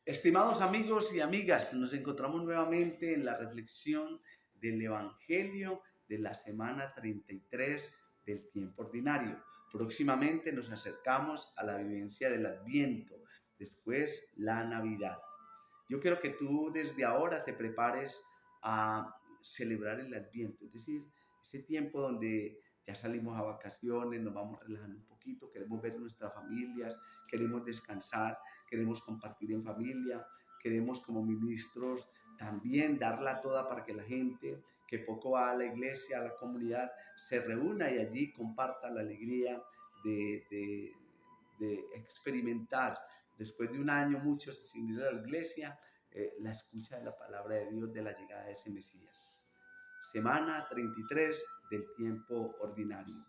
Estimados amigos y amigas, nos encontramos nuevamente en la reflexión del Evangelio de la semana 33 del tiempo ordinario. Próximamente nos acercamos a la vivencia del Adviento, después la Navidad. Yo quiero que tú desde ahora te prepares a celebrar el Adviento, es decir, ese tiempo donde ya salimos a vacaciones, nos vamos relajando un poquito, queremos ver nuestras familias, queremos descansar, queremos compartir en familia, queremos como ministros también darla toda para que la gente que poco va a la iglesia, a la comunidad, se reúna y allí comparta la alegría de, de, de experimentar, después de un año muchos sin ir a la iglesia, la escucha de la palabra de Dios de la llegada de ese Mesías. Semana 33 del tiempo ordinario.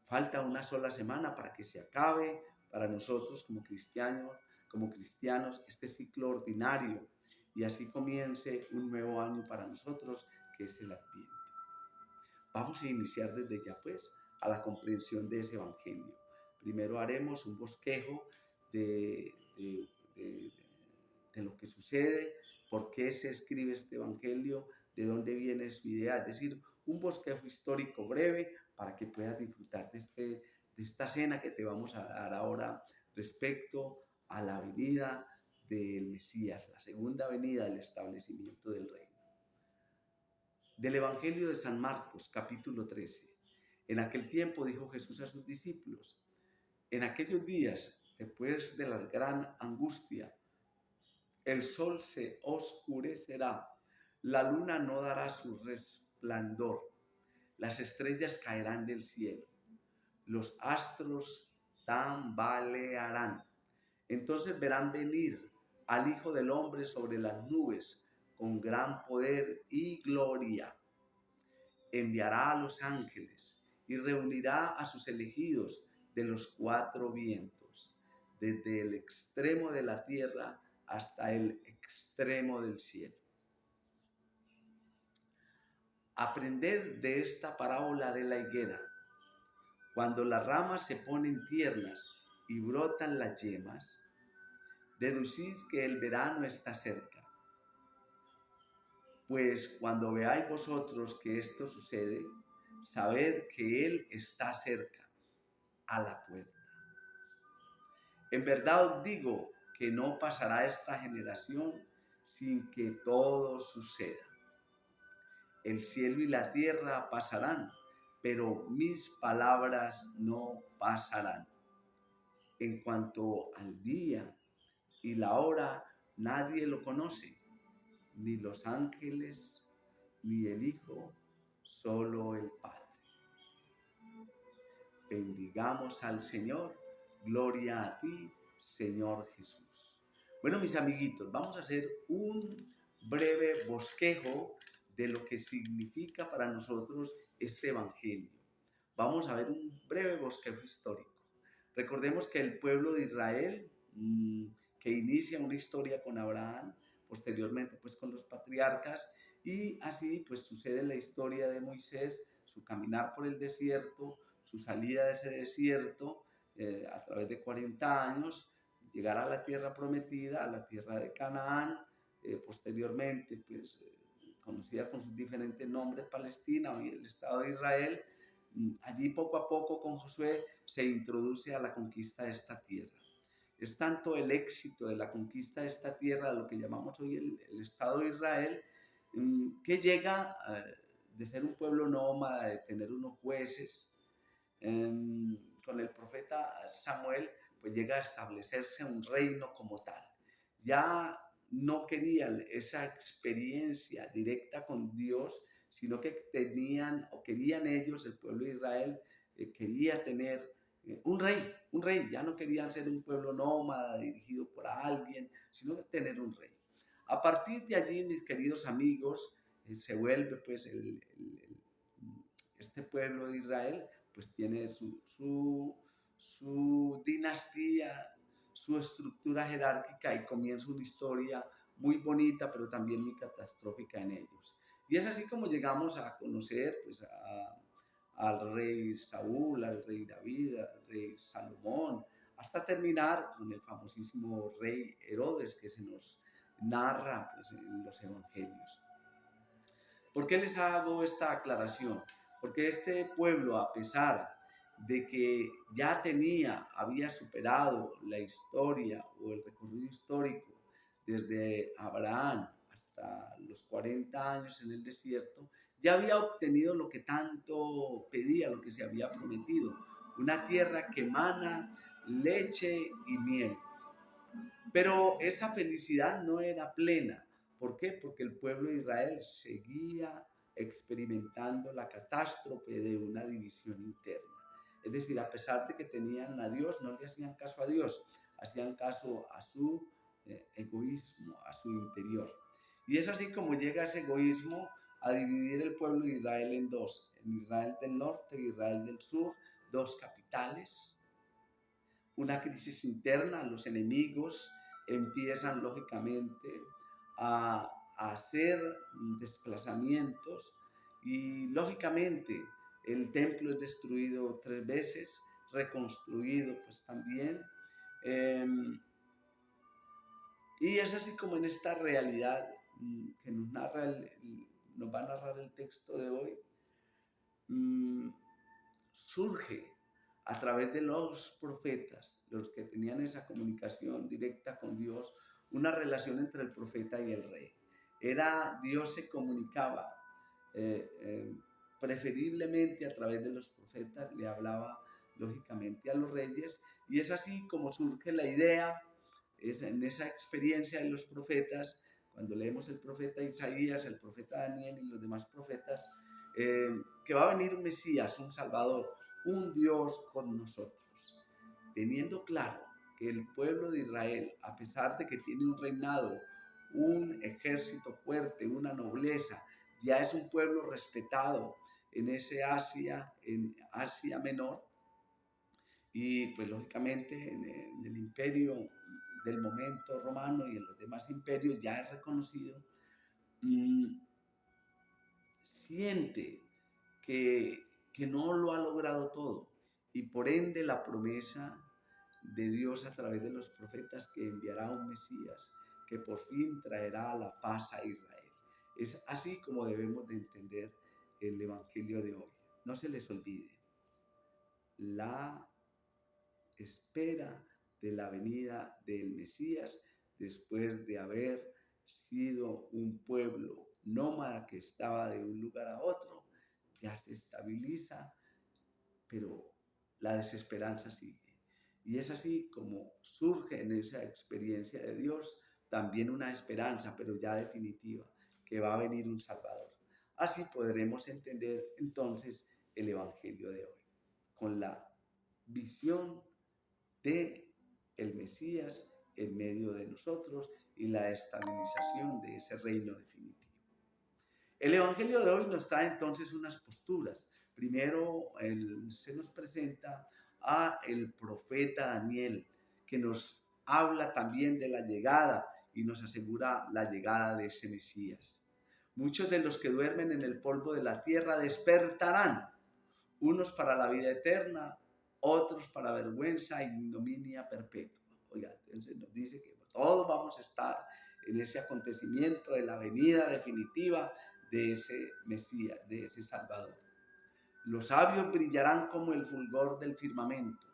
Falta una sola semana para que se acabe para nosotros como cristianos este ciclo ordinario y así comience un nuevo año para nosotros que es el Adviento. Vamos a iniciar desde ya pues a la comprensión de ese evangelio. Primero haremos un bosquejo de, de, de, de lo que sucede, por qué se escribe este evangelio, de dónde viene su idea, es decir, un bosquejo histórico breve para que puedas disfrutar de esta cena que te vamos a dar ahora respecto a la venida del Mesías, la segunda venida del establecimiento del reino. Del Evangelio de San Marcos, capítulo 13. En aquel tiempo dijo Jesús a sus discípulos: en aquellos días, después de la gran angustia, el sol se oscurecerá, la luna no dará su resplandor, las estrellas caerán del cielo, los astros tambalearán. Entonces verán venir al Hijo del Hombre sobre las nubes con gran poder y gloria. Enviará a los ángeles y reunirá a sus elegidos de los cuatro vientos, desde el extremo de la tierra hasta el extremo del cielo. Aprended de esta parábola de la higuera. Cuando las ramas se ponen tiernas y brotan las yemas, deducís que el verano está cerca. Pues cuando veáis vosotros que esto sucede, sabed que Él está cerca, a la puerta. En verdad os digo que no pasará esta generación sin que todo suceda. El cielo y la tierra pasarán, pero mis palabras no pasarán. En cuanto al día y la hora, nadie lo conoce, ni los ángeles, ni el Hijo, solo el Padre. Bendigamos al Señor. Gloria a ti, Señor Jesús. Bueno, mis amiguitos, vamos a hacer un breve bosquejo de lo que significa para nosotros este evangelio. Vamos a ver un breve bosquejo histórico. Recordemos que el pueblo de Israel, que inicia una historia con Abraham, posteriormente pues con los patriarcas, y así pues sucede la historia de Moisés, su caminar por el desierto, su salida de ese desierto a través de 40 años, llegar a la tierra prometida, a la tierra de Canaán, posteriormente pues conocida con sus diferentes nombres, Palestina, hoy el Estado de Israel. Allí poco a poco con Josué se introduce a la conquista de esta tierra. Es tanto el éxito de la conquista de esta tierra, de lo que llamamos hoy el Estado de Israel, que llega de ser un pueblo nómada, de tener unos jueces, con el profeta Samuel, pues llega a establecerse un reino como tal. Ya no querían esa experiencia directa con Dios, sino que tenían o querían ellos, el pueblo de Israel, quería tener un rey, ya no querían ser un pueblo nómada dirigido por alguien, sino tener un rey. A partir de allí, mis queridos amigos, se vuelve pues este pueblo de Israel, pues tiene su dinastía, su estructura jerárquica y comienza una historia muy bonita, pero también muy catastrófica en ellos. Y es así como llegamos a conocer pues, al rey Saúl, al rey David, al rey Salomón, hasta terminar con el famosísimo rey Herodes que se nos narra pues, en los evangelios. ¿Por qué les hago esta aclaración? Porque este pueblo, a pesar de que ya había superado la historia o el recorrido histórico desde Abraham hasta los 40 años en el desierto, ya había obtenido lo que tanto pedía, lo que se había prometido, una tierra que emana leche y miel. Pero esa felicidad no era plena. ¿Por qué? Porque el pueblo de Israel seguía experimentando la catástrofe de una división interna. Es decir, a pesar de que tenían a Dios, no le hacían caso a Dios, hacían caso a su egoísmo, a su interior. Y es así como llega ese egoísmo a dividir el pueblo de Israel en dos, en Israel del norte y Israel del sur, dos capitales, una crisis interna, los enemigos empiezan lógicamente a hacer desplazamientos y lógicamente el templo es destruido 3 veces, reconstruido pues también. Y es así como en esta realidad que nos va a narrar el texto de hoy, surge a través de los profetas, los que tenían esa comunicación directa con Dios, una relación entre el profeta y el rey. Dios se comunicaba preferiblemente a través de los profetas, le hablaba lógicamente a los reyes, y es así como surge la idea, en esa experiencia de los profetas, cuando leemos el profeta Isaías, el profeta Daniel y los demás profetas, que va a venir un Mesías, un Salvador, un Dios con nosotros, teniendo claro que el pueblo de Israel, a pesar de que tiene un reinado, un ejército fuerte, una nobleza, ya es un pueblo respetado en Asia Menor, y pues lógicamente en el imperio del momento romano y en los demás imperios ya es reconocido, siente que no lo ha logrado todo, y por ende la promesa de Dios a través de los profetas que enviará un Mesías que por fin traerá la paz a Israel. Es así como debemos de entender el Evangelio de hoy. No se les olvide la espera de la venida del Mesías después de haber sido un pueblo nómada que estaba de un lugar a otro, ya se estabiliza, pero la desesperanza sigue. Y es así como surge en esa experiencia de Dios también una esperanza, pero ya definitiva, que va a venir un Salvador. Así podremos entender entonces el Evangelio de hoy, con la visión de el Mesías en medio de nosotros y la estabilización de ese reino definitivo. El Evangelio de hoy nos trae entonces unas posturas. Primero se nos presenta a el profeta Daniel, que nos habla también de la llegada y nos asegura la llegada de ese Mesías. Muchos de los que duermen en el polvo de la tierra despertarán, unos para la vida eterna, otros para vergüenza e ignominia perpetua. Oiga, entonces nos dice que todos vamos a estar en ese acontecimiento de la venida definitiva de ese Mesías, de ese Salvador. Los sabios brillarán como el fulgor del firmamento,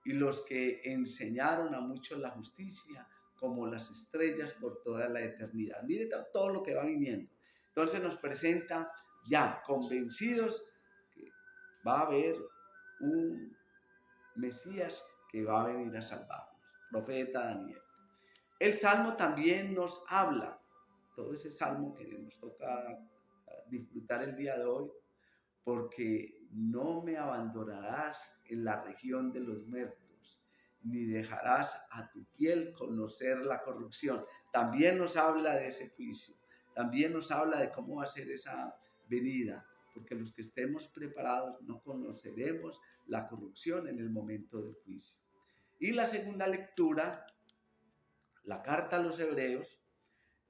y los que enseñaron a muchos la justicia como las estrellas por toda la eternidad. Mire todo lo que va viniendo. Entonces nos presenta ya convencidos que va a haber un Mesías que va a venir a salvarnos. Profeta Daniel. El Salmo también nos habla, todo ese Salmo que nos toca disfrutar el día de hoy, porque no me abandonarás en la región de los muertos, ni dejarás a tu piel conocer la corrupción. También nos habla de ese juicio, también nos habla de cómo va a ser esa venida, porque los que estemos preparados no conoceremos la corrupción en el momento del juicio. Y la segunda lectura, la carta a los Hebreos,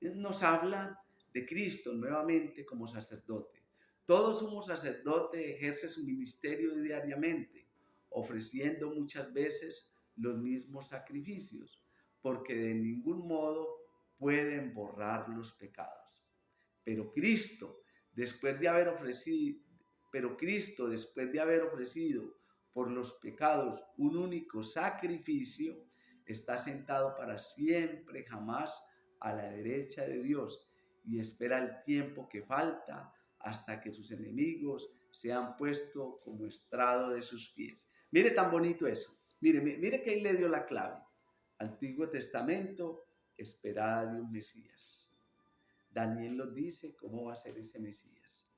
nos habla de Cristo nuevamente como sacerdote. Todo sumo sacerdote ejerce su ministerio diariamente, ofreciendo muchas veces los mismos sacrificios, porque de ningún modo pueden borrar los pecados. Pero Cristo, después de haber ofrecido por los pecados un único sacrificio, está sentado para siempre, jamás, a la derecha de Dios, y espera el tiempo que falta hasta que sus enemigos sean puestos como estrado de sus pies. Mire tan bonito eso. Mire que ahí le dio la clave. Antiguo Testamento, esperada de un Mesías. Daniel nos dice cómo va a ser ese Mesías.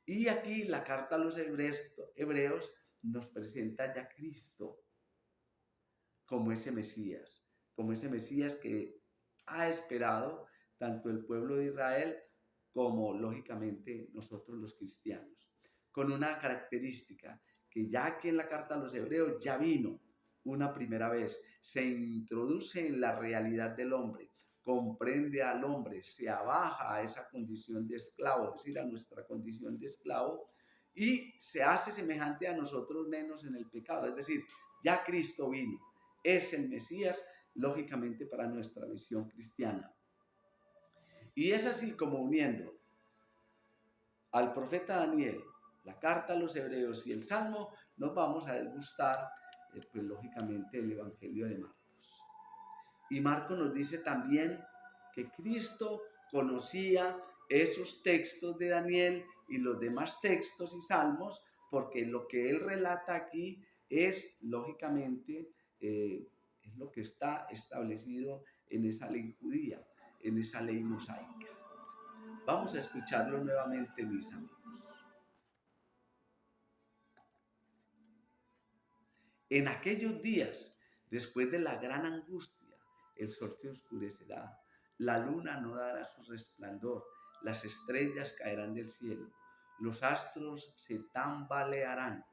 Y aquí la carta a los hebreos nos presenta ya a Cristo como ese Mesías que ha esperado tanto el pueblo de Israel como lógicamente nosotros los cristianos, con una característica que ya aquí en la carta a los hebreos ya vino una primera vez, se introduce en la realidad del hombre, comprende al hombre, se abaja a esa condición de esclavo, es decir, a nuestra condición de esclavo, y se hace semejante a nosotros menos en el pecado, es decir, ya Cristo vino, es el Mesías, lógicamente para nuestra visión cristiana. Y es así como uniendo al profeta Daniel, la carta a los hebreos y el Salmo, nos vamos a degustar, pues lógicamente, el Evangelio de Marcos. Y Marcos nos dice también que Cristo conocía esos textos de Daniel y los demás textos y salmos, porque lo que él relata aquí es, lógicamente, es lo que está establecido en esa ley judía, en esa ley mosaica. Vamos a escucharlo nuevamente, mis amigos. En aquellos días, después de la gran angustia, el sol se oscurecerá, la luna no dará su resplandor, las estrellas caerán del cielo, los astros se tambalearán.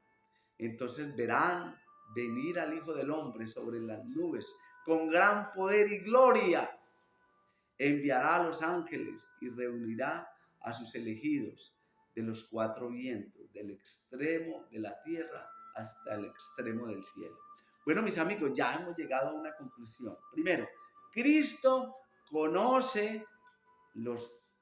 Entonces verán venir al Hijo del Hombre sobre las nubes con gran poder y gloria. Enviará a los ángeles y reunirá a sus elegidos de los cuatro vientos, del extremo de la tierra hasta el extremo del cielo. Bueno, mis amigos, ya hemos llegado a una conclusión. Primero, Cristo conoce los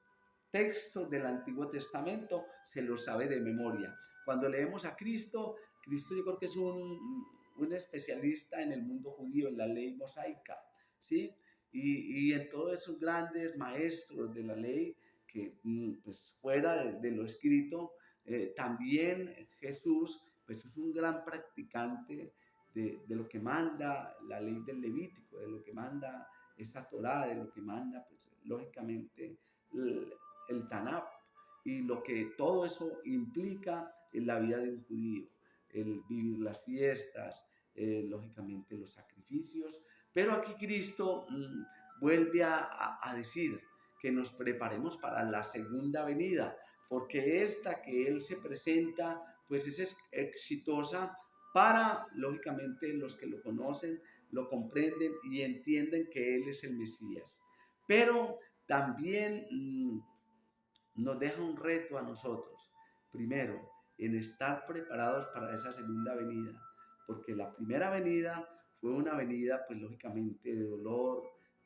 textos del Antiguo Testamento, se los sabe de memoria. Cuando leemos a Cristo, yo creo que es un especialista en el mundo judío, en la ley mosaica, ¿sí? Y en todos esos grandes maestros de la ley que pues fuera de lo escrito, también Jesús pues es un gran practicante de lo que manda la ley del Levítico, de lo que manda esa Torá, de lo que manda pues lógicamente el Tanakh y lo que todo eso implica en la vida de un judío, el vivir las fiestas, lógicamente los sacrificios. Pero aquí Cristo vuelve a decir que nos preparemos para la segunda venida, porque esta que Él se presenta, pues es exitosa para, lógicamente, los que lo conocen, lo comprenden y entienden que Él es el Mesías. Pero también nos deja un reto a nosotros, primero, en estar preparados para esa segunda venida, porque la primera venida fue una venida, pues lógicamente, de dolor,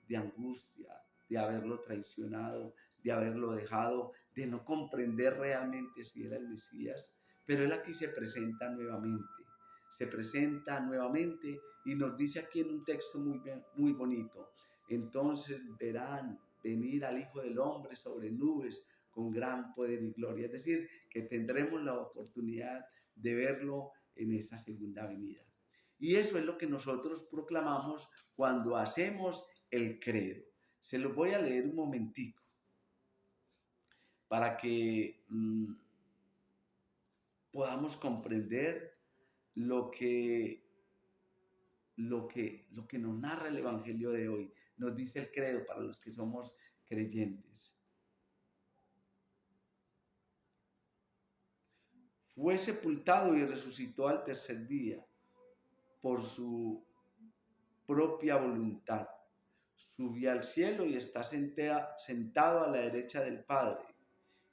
de angustia, de haberlo traicionado, de haberlo dejado, de no comprender realmente si era el Mesías. Pero Él aquí se presenta nuevamente y nos dice aquí en un texto muy bonito. Entonces verán venir al Hijo del Hombre sobre nubes con gran poder y gloria. Es decir, que tendremos la oportunidad de verlo en esa segunda venida. Y eso es lo que nosotros proclamamos cuando hacemos el credo. Se los voy a leer un momentico para que podamos comprender lo que nos narra el Evangelio de hoy. Nos dice el credo para los que somos creyentes. Fue sepultado y resucitó al tercer día por su propia voluntad. Subió al cielo y está sentado a la derecha del Padre.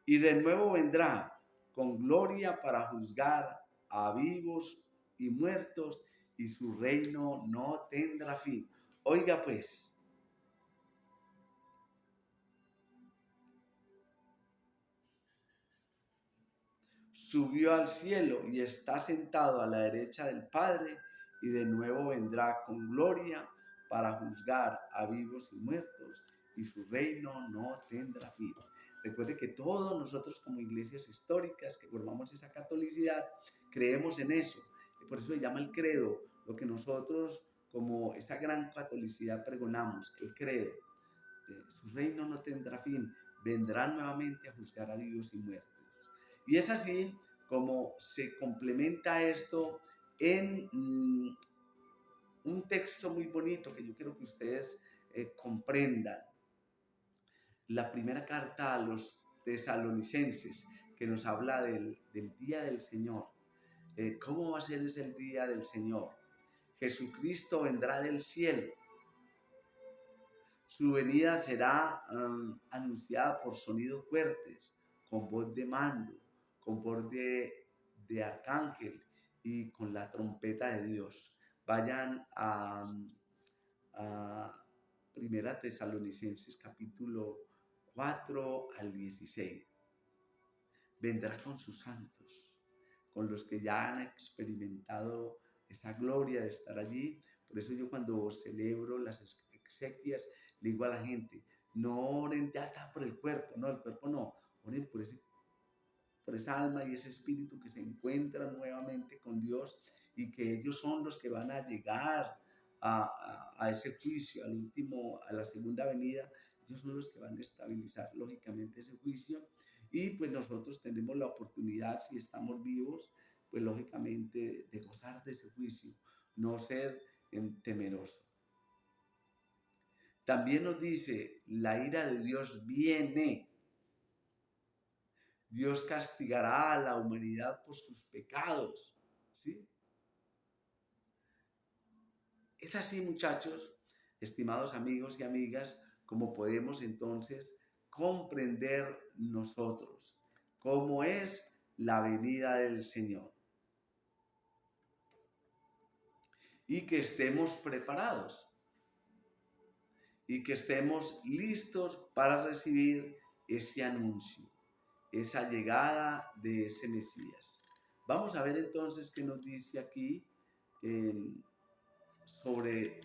Y de nuevo vendrá con gloria para juzgar a vivos y muertos, y su reino no tendrá fin. Oiga pues, subió al cielo y está sentado a la derecha del Padre, y de nuevo vendrá con gloria para juzgar a vivos y muertos, y su reino no tendrá fin. Recuerde que todos nosotros como iglesias históricas que formamos esa catolicidad, creemos en eso. Y por eso se llama el credo, lo que nosotros como esa gran catolicidad pregonamos, el credo. Su reino no tendrá fin, vendrá nuevamente a juzgar a vivos y muertos. Y es así como se complementa esto en un texto muy bonito que yo quiero que ustedes comprendan. La primera carta a los tesalonicenses, que nos habla del día del Señor. ¿Cómo va a ser ese el día del Señor? Jesucristo vendrá del cielo. Su venida será anunciada por sonidos fuertes, con voz de mando, con voz de arcángel y con la trompeta de Dios. Vayan a Primera Tesalonicenses capítulo 4 al 16. Vendrá con sus santos, con los que ya han experimentado esa gloria de estar allí. Por eso yo cuando celebro las exequias le digo a la gente, no oren ya por el cuerpo, no, el cuerpo no, oren por esa alma y ese espíritu que se encuentran nuevamente con Dios, y que ellos son los que van a llegar a ese juicio, al último, a la segunda venida. Ellos son los que van a estabilizar lógicamente ese juicio, y pues nosotros tenemos la oportunidad, si estamos vivos, pues lógicamente de gozar de ese juicio, no ser temeroso. También nos dice, la ira de Dios viene. Dios castigará a la humanidad por sus pecados, ¿sí? Es así, muchachos, estimados amigos y amigas, como podemos entonces comprender nosotros cómo es la venida del Señor. Y que estemos preparados y que estemos listos para recibir ese anuncio, esa llegada de ese Mesías. Vamos a ver entonces qué nos dice aquí sobre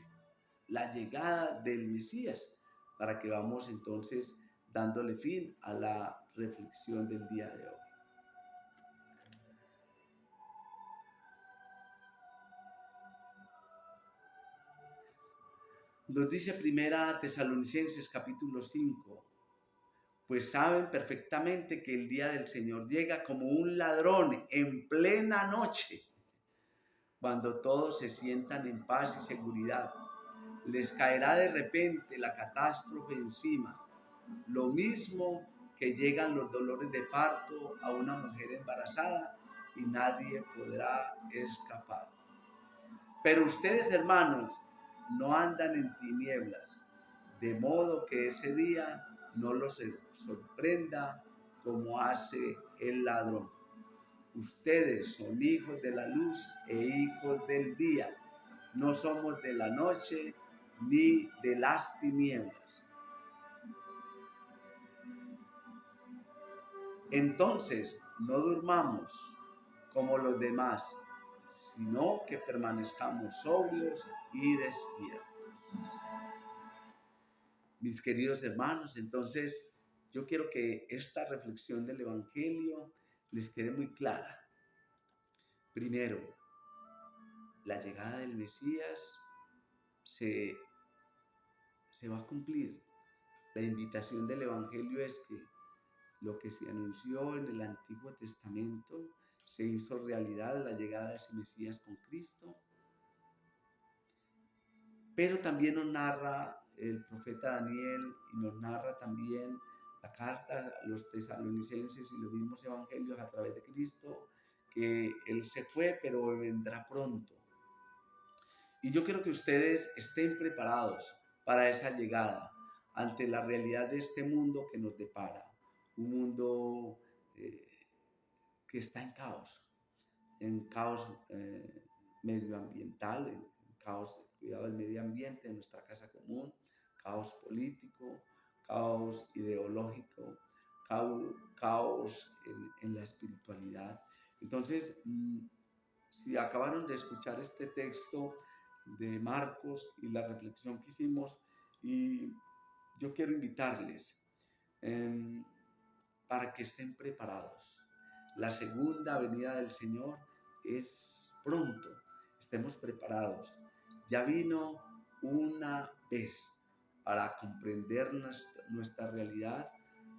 la llegada del Mesías, para que vamos entonces dándole fin a la reflexión del día de hoy. Nos dice Primera Tesalonicenses capítulo 5, pues saben perfectamente que el día del Señor llega como un ladrón en plena noche, cuando todos se sientan en paz y seguridad. Les caerá de repente la catástrofe encima, lo mismo que llegan los dolores de parto a una mujer embarazada y nadie podrá escapar. Pero ustedes, hermanos, no andan en tinieblas, de modo que ese día no los sorprenda como hace el ladrón. Ustedes son hijos de la luz e hijos del día. No somos de la noche ni de las tinieblas. Entonces, no durmamos como los demás, sino que permanezcamos sobrios y despiertos. Mis queridos hermanos, entonces yo quiero que esta reflexión del Evangelio les quede muy clara. Primero, la llegada del Mesías se va a cumplir. La invitación del Evangelio es que lo que se anunció en el Antiguo Testamento se hizo realidad, la llegada de ese Mesías con Cristo. Pero también nos narra el profeta Daniel y nos narra también la carta a los tesalonicenses y los mismos evangelios a través de Cristo, que Él se fue, pero vendrá pronto. Y yo quiero que ustedes estén preparados para esa llegada ante la realidad de este mundo que nos depara. Un mundo que está en caos medioambiental, el caos del cuidado del medio ambiente, de nuestra casa común, caos político, caos ideológico, caos en la espiritualidad. Entonces, si acabaron de escuchar este texto de Marcos y la reflexión que hicimos, y yo quiero invitarles para que estén preparados. La segunda venida del Señor es pronto. Estemos preparados. Ya vino una vez para comprender nuestra realidad,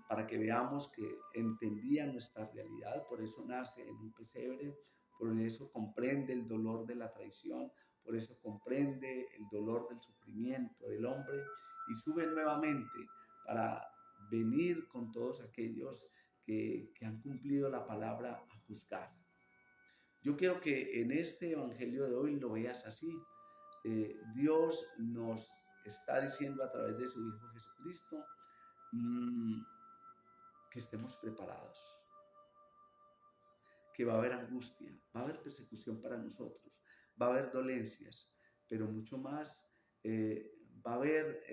para que veamos que entendía nuestra realidad. Por eso nace en un pesebre, por eso comprende el dolor de la traición, por eso comprende el dolor del sufrimiento del hombre y sube nuevamente para venir con todos aquellos que han cumplido la palabra a juzgar. Yo quiero que en este evangelio de hoy lo veas así. Dios nos está diciendo a través de su Hijo Jesucristo que estemos preparados, que va a haber angustia, va a haber persecución para nosotros, va a haber dolencias, pero mucho más va a haber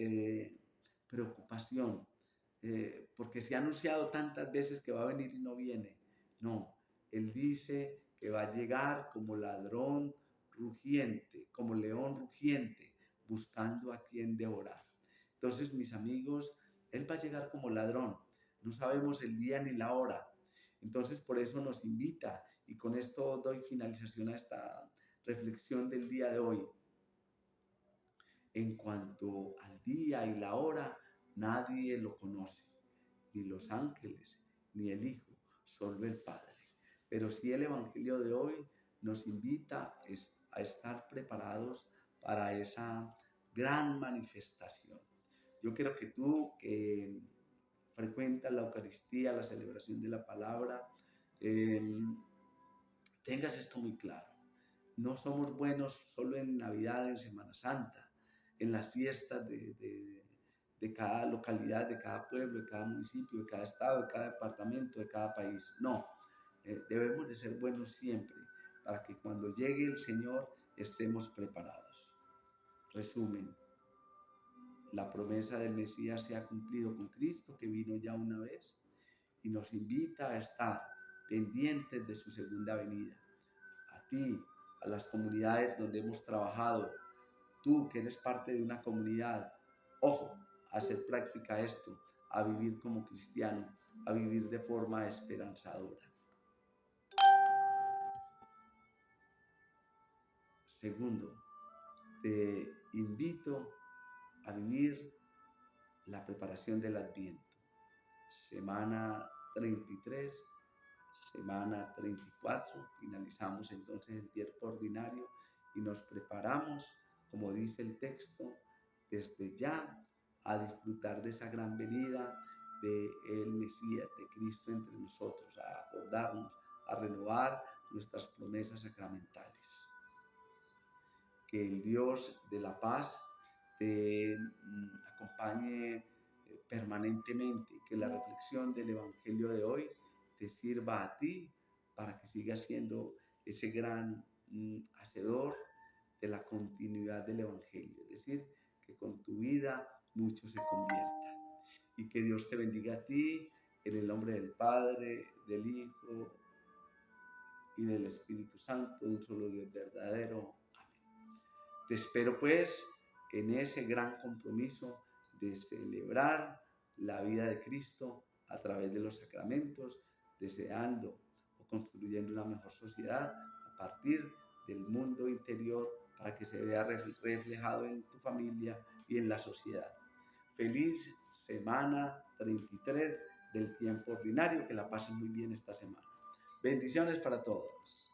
preocupación, porque se ha anunciado tantas veces que va a venir y no viene. No, Él dice que va a llegar como ladrón rugiente, como león rugiente, buscando a quien devorar. Entonces, mis amigos, Él va a llegar como ladrón. No sabemos el día ni la hora. Entonces, por eso nos invita, y con esto doy finalización a esta reflexión del día de hoy. En cuanto al día y la hora, nadie lo conoce, ni los ángeles, ni el Hijo, solo el Padre. Pero sí el Evangelio de hoy nos invita a estar preparados para esa gran manifestación. Yo quiero que tú, que frecuentas la Eucaristía, la celebración de la palabra, tengas esto muy claro. No somos buenos solo en Navidad, en Semana Santa, en las fiestas de cada localidad, de cada pueblo, de cada municipio, de cada estado, de cada departamento, de cada país. No, debemos de ser buenos siempre para que cuando llegue el Señor estemos preparados. Resumen, la promesa del Mesías se ha cumplido con Cristo, que vino ya una vez, y nos invita a estar pendientes de su segunda venida. A ti, a las comunidades donde hemos trabajado, tú que eres parte de una comunidad, ojo, a hacer práctica esto, a vivir como cristiano, a vivir de forma esperanzadora. Segundo, te invito a vivir la preparación del Adviento. Semana 33, semana 34, finalizamos entonces el tiempo ordinario y nos preparamos, como dice el texto, desde ya a disfrutar de esa gran venida del Mesías, de Cristo entre nosotros, a acordarnos, a renovar nuestras promesas sacramentales. Que el Dios de la paz te acompañe permanentemente, que la reflexión del Evangelio de hoy te sirva a ti para que sigas siendo ese gran hacedor de la continuidad del Evangelio, es decir, que con tu vida mucho se convierta. Y que Dios te bendiga a ti, en el nombre del Padre, del Hijo y del Espíritu Santo, un solo Dios verdadero. Amén. Te espero pues en ese gran compromiso de celebrar la vida de Cristo a través de los sacramentos, deseando o construyendo una mejor sociedad a partir del mundo interior para que se vea reflejado en tu familia y en la sociedad. Feliz semana 33 del tiempo ordinario, que la pasen muy bien esta semana. Bendiciones para todos.